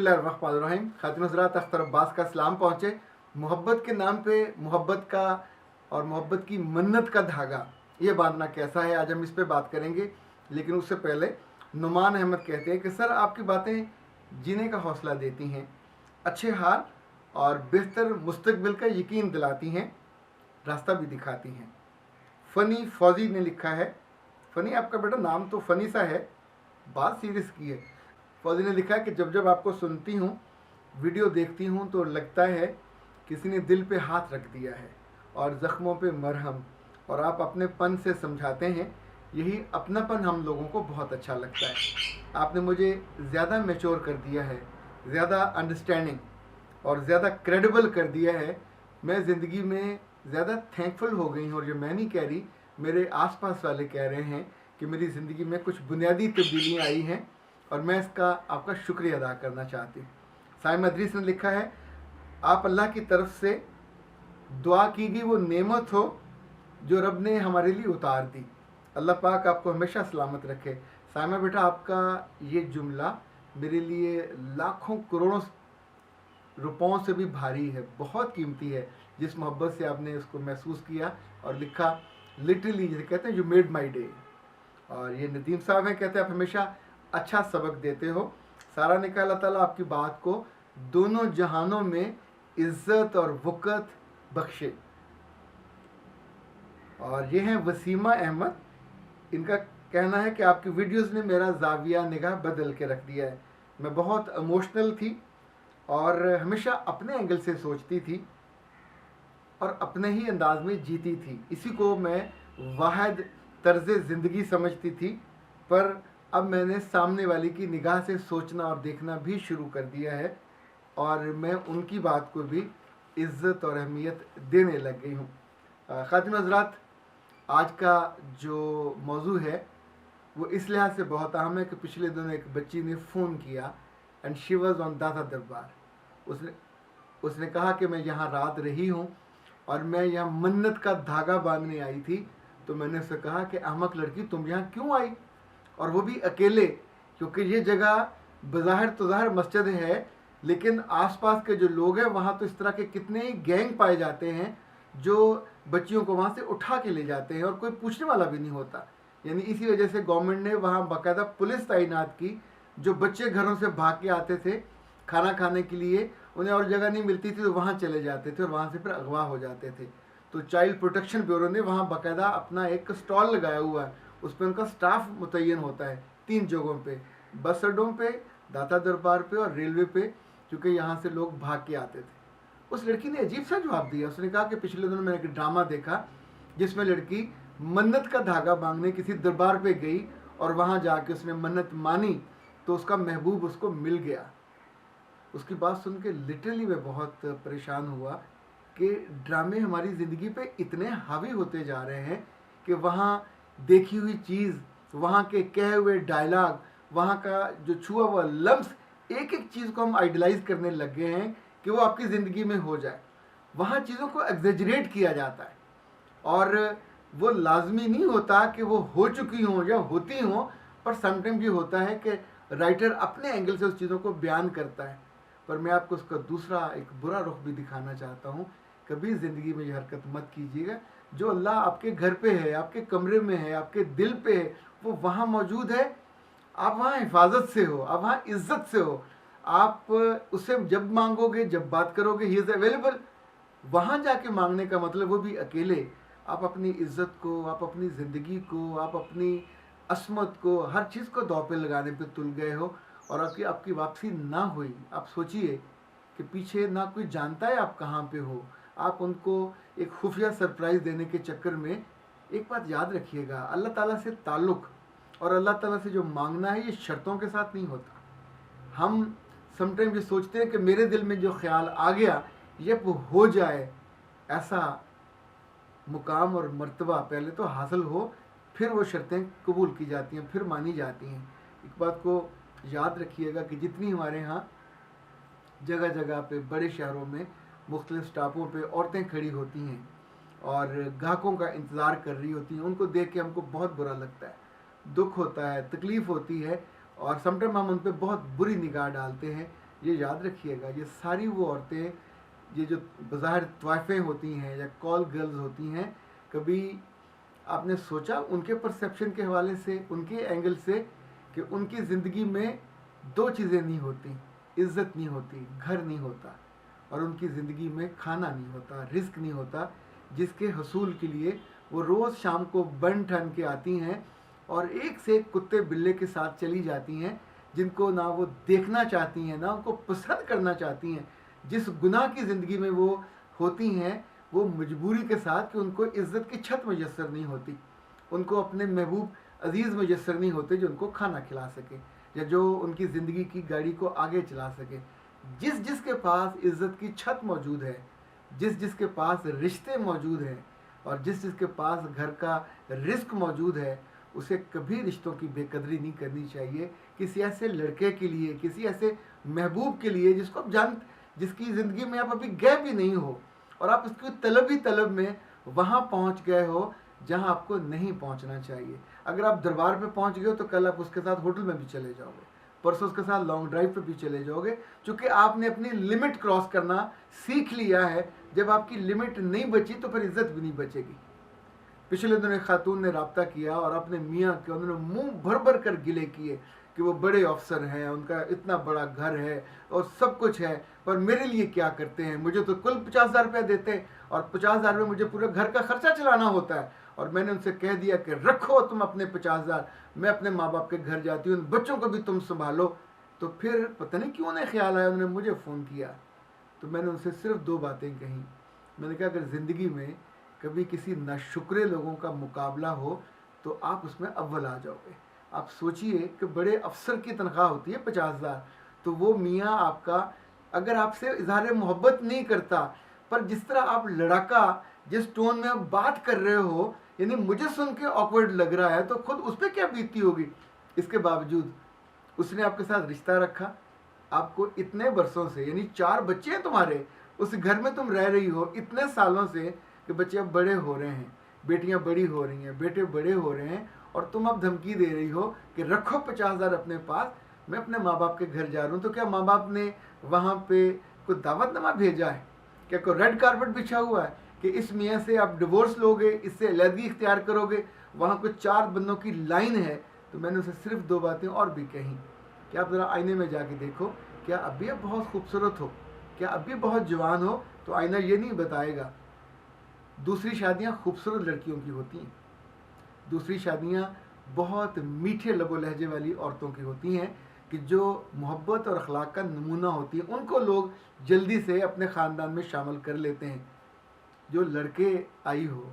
बिस्मिल्लाहिर्रहमानिर्रहीम। खातिन हज़रात, अख्तर अब्बास का सलाम पहुँचे। मोहब्बत के नाम पे मोहब्बत का और मोहब्बत की मन्नत का धागा ये बांधना कैसा है, आज हम इस पे बात करेंगे। लेकिन उससे पहले नुमान अहमद कहते हैं कि सर, आपकी बातें जीने का हौसला देती हैं, अच्छे हाल और बेहतर मुस्तकबिल का यकीन दिलाती हैं, रास्ता भी दिखाती हैं। फ़नी फौजी ने लिखा है। फ़नी आपका बेटा नाम तो फ़नी सा है, बात सीरियस की है। फौजी ने लिखा है कि जब जब आपको सुनती हूँ, वीडियो देखती हूँ तो लगता है किसी ने दिल पे हाथ रख दिया है और ज़ख्मों पे मरहम, और आप अपने पन से समझाते हैं। यही अपनापन हम लोगों को बहुत अच्छा लगता है। आपने मुझे ज़्यादा मैच्योर कर दिया है, ज़्यादा अंडरस्टैंडिंग और ज़्यादा क्रेडिबल कर दिया है। मैं ज़िंदगी में ज़्यादा थैंकफुल हो गई हूँ, और जो मैं नहीं कह रही, मेरे आसपास वाले कह रहे हैं कि मेरी ज़िंदगी में कुछ बुनियादी तब्दीलियाँ आई हैं और मैं इसका आपका शुक्रिया अदा करना चाहती हूँ। साइम अदरीस ने लिखा है, आप अल्लाह की तरफ से दुआ की गई वो नेमत हो जो रब ने हमारे लिए उतार दी। अल्लाह पाक आपको हमेशा सलामत रखे। साइमा बेटा, आपका ये जुमला मेरे लिए लाखों करोड़ों रुपयों से भी भारी है, बहुत कीमती है। जिस मोहब्बत से आपने उसको महसूस किया और लिखा, लिटरली जैसे कहते हैं, यू मेड माई डे। और ये नदीम साहब हैं, कहते हैं आप हमेशा अच्छा सबक देते हो। सारा ने कहा, अल्लाह ताला आपकी बात को दोनों जहानों में इज्जत और वक़्त बख्शे। और ये हैं वसीमा अहमद। इनका कहना है कि आपकी वीडियोस ने मेरा जाविया निगाह बदल के रख दिया है। मैं बहुत इमोशनल थी और हमेशा अपने एंगल से सोचती थी और अपने ही अंदाज में जीती थी। इसी को मैं वाहिद तर्ज ज़िंदगी समझती थी, पर अब मैंने सामने वाले की निगाह से सोचना और देखना भी शुरू कर दिया है और मैं उनकी बात को भी इज़्ज़त और अहमियत देने लग गई हूँ। खातिन हज़रात, आज का जो मौजू है वो इस लिहाज से बहुत अहम है कि पिछले दिनों एक बच्ची ने फ़ोन किया एंड शी वाज ऑन दादा दरबार। उसने कहा कि मैं यहाँ रात रही हूँ और मैं यहाँ मन्नत का धागा बांधने आई थी। तो मैंने उससे कहा कि अहमक लड़की, तुम यहाँ क्यों आई, और वो भी अकेले, क्योंकि ये जगह बज़ाहिर तो ज़ाहिर मस्जिद है, लेकिन आसपास के जो लोग हैं वहाँ तो इस तरह के कितने ही गैंग पाए जाते हैं जो बच्चियों को वहाँ से उठा के ले जाते हैं और कोई पूछने वाला भी नहीं होता। यानी इसी वजह से गवर्नमेंट ने वहाँ बाकायदा पुलिस तैनात की। जो बच्चे घरों से भाग के आते थे खाना खाने के लिए, उन्हें और जगह नहीं मिलती थी तो वहाँ चले जाते थे और वहाँ से फिर अगवा हो जाते थे। तो चाइल्ड प्रोटेक्शन ब्यूरो ने वहाँ बाकायदा अपना एक स्टॉल लगाया हुआ है, उस पर उनका स्टाफ मुतय्यन होता है 3 जगहों पे, बस अड्डों पे, दाता दरबार पे और रेलवे पे, क्योंकि यहाँ से लोग भाग के आते थे। उस लड़की ने अजीब सा जवाब दिया। उसने कहा कि पिछले दिनों मैंने एक ड्रामा देखा जिसमें लड़की मन्नत का धागा मांगने किसी दरबार पे गई और वहाँ जाके उसने मन्नत मानी तो उसका महबूब उसको मिल गया। उसकी बात सुन के लिटरली मैं बहुत परेशान हुआ कि ड्रामे हमारी ज़िंदगी पे इतने हावी होते जा रहे हैं कि वहाँ देखी हुई चीज़, वहाँ के कहे हुए डायलॉग, वहाँ का जो छुआ हुआ लम्स, एक एक चीज़ को हम आइडलाइज करने लग गए हैं कि वो आपकी ज़िंदगी में हो जाए। वहाँ चीज़ों को एग्जेजरेट किया जाता है और वो लाजमी नहीं होता कि वो हो चुकी हों या होती हों, पर समटाइम ये होता है कि राइटर अपने एंगल से उस चीज़ों को बयान करता है। पर मैं आपको उसका दूसरा एक बुरा रुख भी दिखाना चाहता हूँ। कभी ज़िंदगी में ये हरकत मत कीजिएगा। जो अल्लाह आपके घर पे है, आपके कमरे में है, आपके दिल पे है, वो वहाँ मौजूद है। आप वहाँ हिफाजत से हो, आप वहाँ इज़्ज़त से हो। आप उससे जब मांगोगे, जब बात करोगे, ही इज़ अवेलेबल। वहाँ जाके मांगने का मतलब वो भी अकेले। आप अपनी इज़्ज़त को, आप अपनी ज़िंदगी को, आप अपनी असमत को, हर चीज़ को दांव पे लगाने पे तुल गए हो और आपकी वापसी ना हुई। आप सोचिए कि पीछे ना कोई जानता है आप कहाँ पे हो। आप उनको एक खुफिया सरप्राइज़ देने के चक्कर में, एक बात याद रखिएगा, अल्लाह ताला से ताल्लुक़ और अल्लाह ताला से जो मांगना है ये शर्तों के साथ नहीं होता। हम समटाइम ये सोचते हैं कि मेरे दिल में जो ख्याल आ गया ये हो जाए, ऐसा मुकाम और मर्तबा पहले तो हासिल हो, फिर वो शर्तें कबूल की जाती हैं, फिर मानी जाती हैं। एक बात को याद रखिएगा कि जितनी हमारे यहाँ जगह जगह पे, बड़े शहरों में, मुख्तलिफ स्टॉपों पे औरतें खड़ी होती हैं और ग्राहकों का इंतज़ार कर रही होती हैं, उनको देख के हमको बहुत बुरा लगता है, दुख होता है, तकलीफ़ होती है और समटाइम हम उन पर बहुत बुरी निगाह डालते हैं। ये याद रखिएगा, ये सारी वो औरतें, ये जो बज़ाहिर तवाइफ़ें होती हैं या कॉल गर्ल्स होती हैं, कभी आपने सोचा उनके परसेप्शन के हवाले से, उनके एंगल से, कि उनकी ज़िंदगी में दो चीज़ें नहीं होती, इज़्ज़त नहीं होती, घर नहीं होता, और उनकी ज़िंदगी में खाना नहीं होता, रिस्क नहीं होता, जिसके हसूल के लिए वो रोज़ शाम को बन ठन के आती हैं और एक से एक कुत्ते बिल्ले के साथ चली जाती हैं, जिनको ना वो देखना चाहती हैं, ना उनको पसंद करना चाहती हैं। जिस गुनाह की ज़िंदगी में वो होती हैं, वो मजबूरी के साथ कि उनको इज़्ज़त की छत मैसर नहीं होती, उनको अपने महबूब अजीज़ मैसर नहीं होते जो उनको खाना खिला सके या जो उनकी ज़िंदगी की गाड़ी को आगे चला सके। जिस जिसके पास इज़्ज़त की छत मौजूद है, जिस जिसके पास रिश्ते मौजूद हैं और जिस जिसके पास घर का रिस्क मौजूद है, उसे कभी रिश्तों की बेकदरी नहीं करनी चाहिए। किसी ऐसे लड़के के लिए, किसी ऐसे महबूब के लिए जिसको आप जिसकी ज़िंदगी में आप अभी गए भी नहीं हो और आप उसकी तलब ही तलब में वहाँ पहुँच गए हो जहाँ आपको नहीं पहुँचना चाहिए। अगर आप दरबार पे पहुँच गए हो तो कल आप उसके साथ होटल में भी चले जाओगे, परसों उसके साथ लॉन्ग ड्राइव पे भी चले जाओगे, क्योंकि आपने अपनी लिमिट क्रॉस करना सीख लिया है। जब आपकी लिमिट नहीं बची तो फिर इज्जत भी नहीं बचेगी। पिछले दिनों एक खातून ने रब्ता किया और अपने मियाँ के उन्होंने मुंह भर भर कर गिले किए कि वो बड़े अफसर हैं, उनका इतना बड़ा घर है और सब कुछ है, पर मेरे लिए क्या करते हैं, मुझे तो कुल 50,000 रुपया देते हैं और 50,000 में मुझे पूरे घर का खर्चा चलाना होता है। और मैंने उनसे कह दिया कि रखो तुम अपने 50,000, मैं अपने माँ बाप के घर जाती हूँ, बच्चों को भी तुम संभालो। तो फिर पता नहीं क्यों उन्हें ख्याल आया, उन्होंने मुझे फ़ोन किया, तो मैंने उनसे सिर्फ 2 बातें कही। मैंने कहा अगर ज़िंदगी में कभी किसी नाशुक्रे लोगों का मुकाबला हो तो आप उसमें अव्वल आ जाओगे। आप सोचिए कि बड़े अफसर की तनख्वाह होती है 50,000, तो वो मियाँ आपका अगर आपसे इजहार मोहब्बत नहीं करता, पर जिस तरह आप लड़ाका, जिस टोन में आप बात कर रहे हो, यानी मुझे सुन के ऑकवर्ड लग रहा है, तो खुद उस पर क्या बीतती होगी। इसके बावजूद उसने आपके साथ रिश्ता रखा, आपको इतने बरसों से, यानी 4 बच्चे हैं तुम्हारे, उस घर में तुम रह रही हो इतने सालों से कि बच्चे अब बड़े हो रहे हैं, बेटियां बड़ी हो रही हैं, बेटे बड़े हो रहे हैं, और तुम अब धमकी दे रही हो कि रखो 50,000 अपने पास, मैं अपने माँ बाप के घर जा रहा हूँ। तो क्या माँ बाप ने वहाँ पे कोई दावतनामा भेजा है? क्या कोई रेड कारपेट बिछा हुआ है कि इस मियाँ से आप डिवोर्स लोगे, इससे अलहदगी इख्तियार करोगे? वहाँ कुछ 4 बंदों की लाइन है। तो मैंने उसे सिर्फ 2 बातें और भी कहीं कि आप ज़रा आईने में जाके देखो, क्या अभी आप बहुत खूबसूरत हो, क्या अभी बहुत जवान हो? तो आईना ये नहीं बताएगा। दूसरी शादियाँ खूबसूरत लड़कियों की होती हैं, दूसरी शादियाँ बहुत मीठे लबो लहजे वाली औरतों की होती हैं कि जो मोहब्बत और अखलाक का नमूना होती है, उनको लोग जल्दी से अपने ख़ानदान में शामिल कर लेते हैं। जो लड़के आई हो,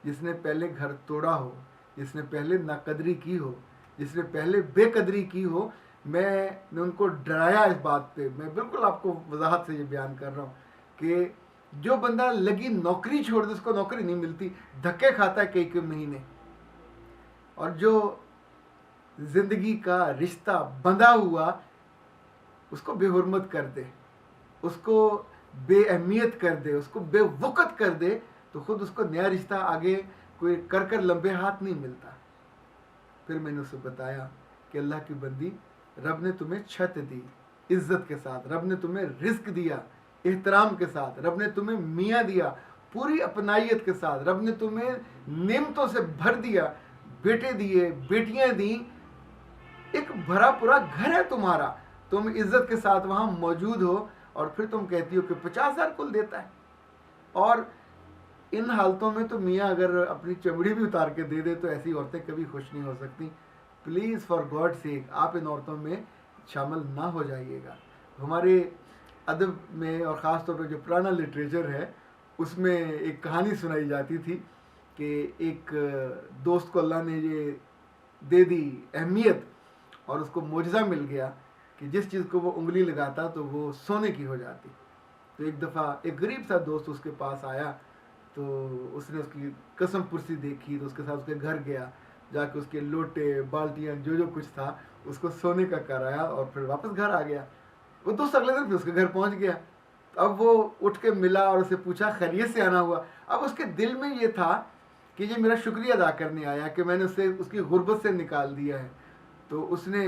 जिसने पहले घर तोड़ा हो, जिसने पहले नाकदरी की हो, जिसने पहले बेकदरी की हो, मैंने उनको डराया इस बात पे। मैं बिल्कुल आपको वजाहत से ये बयान कर रहा हूँ कि जो बंदा लगी नौकरी छोड़ दे, उसको नौकरी नहीं मिलती, धक्के खाता है कई कई महीने, और जो जिंदगी का रिश्ता बंधा हुआ उसको बेहुरमत कर दे, उसको बेअहमियत कर दे, उसको बेवकत कर दे, तो खुद उसको नया रिश्ता आगे कोई कर कर लंबे हाथ नहीं मिलता। फिर मैंने उसे बताया कि अल्लाह की बंदी, रब ने तुम्हें छत दी इज्जत के साथ, रब ने तुम्हें रिस्क दिया एहतराम के साथ, रब ने तुम्हें मियाँ दिया पूरी अपनाइयत के साथ, रब ने तुम्हें नेमतों से भर दिया, बेटे दिए, बेटियां दी, एक भरा पूरा घर है तुम्हारा, तुम इज्जत के साथ वहां मौजूद हो, और फिर तुम कहती हो कि 50,000 कुल देता है। और इन हालतों में तो मियाँ अगर अपनी चमड़ी भी उतार के दे दे तो ऐसी औरतें कभी खुश नहीं हो सकती। प्लीज़ फॉर गॉड सेक आप इन औरतों में शामिल ना हो जाइएगा। हमारे अदब में और ख़ास तौर पर जो पुराना लिटरेचर है उसमें एक कहानी सुनाई जाती थी कि एक दोस्त को अल्लाह ने ये दे दी अहमियत और उसको मोजज़ा मिल गया कि जिस चीज़ को वो उंगली लगाता तो वो सोने की हो जाती। तो एक दफ़ा एक गरीब सा दोस्त उसके पास आया, तो उसने उसकी कसम पुरसी देखी, तो उसके साथ उसके घर गया, जाके उसके लोटे बाल्टियाँ जो जो कुछ था उसको सोने का कराया और फिर वापस घर आ गया। वो दोस्त अगले दिन फिर उसके घर पहुंच गया। अब वो उठ के मिला और उसे पूछा खैरियत से आना हुआ। अब उसके दिल में ये था कि ये मेरा शुक्रिया अदा करने आया कि मैंने उसे उसकी गुर्बत से निकाल दिया है। तो उसने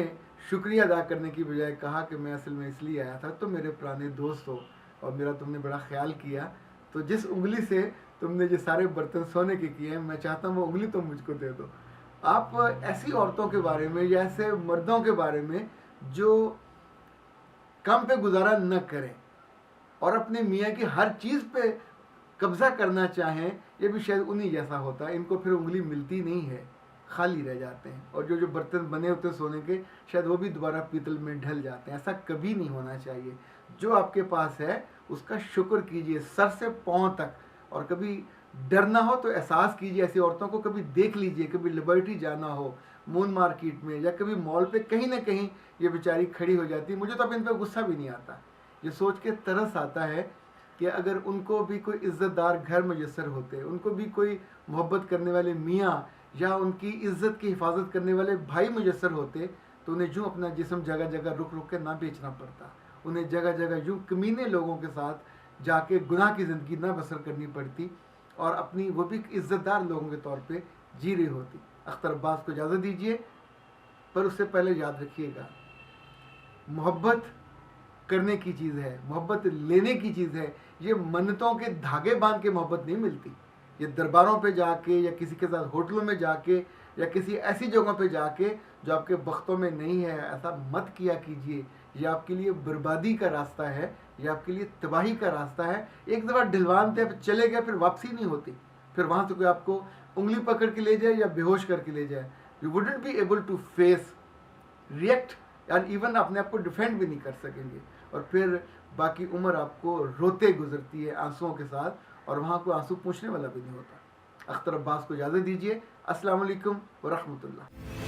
शुक्रिया अदा करने की बजाय कहा कि मैं असल में इसलिए आया था, तो मेरे पुराने दोस्त हो और मेरा तुमने बड़ा ख्याल किया, तो जिस उंगली से तुमने ये सारे बर्तन सोने के किए हैं, मैं चाहता हूँ वो उंगली तुम मुझको दे दो। आप ऐसी औरतों के बारे में या ऐसे मर्दों के बारे में जो कम पे गुजारा न करें और अपने मियाँ की हर चीज़ पे कब्जा करना चाहें, ये भी शायद उन्हीं जैसा होता है। इनको फिर उंगली मिलती नहीं है, खाली रह जाते हैं, और जो जो बर्तन बने होते हैं सोने के, शायद वो भी दोबारा पीतल में ढल जाते हैं। ऐसा कभी नहीं होना चाहिए। जो आपके पास है उसका शुक्र कीजिए सर से पाँव तक, और कभी डरना हो तो एहसास कीजिए। ऐसी औरतों को कभी देख लीजिए, कभी लिबर्टी जाना हो मून मार्केट में या कभी मॉल पे, कहीं ना कहीं ये बेचारी खड़ी हो जाती है। मुझे तो अब इन पर गुस्सा भी नहीं आता, ये सोच के तरस आता है कि अगर उनको भी कोई इज़्ज़तदार घर मुयसर होते, उनको भी कोई मोहब्बत करने वाले मियाँ या उनकी इज़्ज़त की हिफाजत करने वाले भाई मुयसर होते, तो उन्हें यूँ अपना जिस्म जगह जगह रुक रुक के ना बेचना पड़ता, उन्हें जगह जगह यूँ कमीने लोगों के साथ जाके गुनाह की ज़िंदगी ना बसर करनी पड़ती, और अपनी वो भी इज़्ज़तदार लोगों के तौर पे जी रही होती। अख्तर अब्बास को इजाज़त दीजिए, पर उससे पहले याद रखिएगा, मोहब्बत करने की चीज़ है, मोहब्बत लेने की चीज़ है। ये मन्नतों के धागे बांध के मोहब्बत नहीं मिलती। ये दरबारों पे जाके या किसी के साथ होटलों में जाके या किसी ऐसी जगहों पे जाके जो आपके वक्तों में नहीं है, ऐसा मत किया कीजिए। ये आपके लिए बर्बादी का रास्ता है, ये आपके लिए तबाही का रास्ता है। एक दफ़ा ढलवान थे, चले गए, फिर वापसी नहीं होती। फिर वहाँ से कोई आपको उंगली पकड़ के ले जाए या बेहोश करके ले जाए, you wouldn't be able to face, react, and even अपने आप को डिफेंड भी नहीं कर सकेंगे। और फिर बाकी उम्र आपको रोते गुजरती है आंसुओं के साथ, और वहाँ कोई आंसू पूछने वाला भी नहीं होता। अख्तर अब्बास को इजाज़त दीजिए। अस्सलाम वालेकुम व रहमतुल्लाह।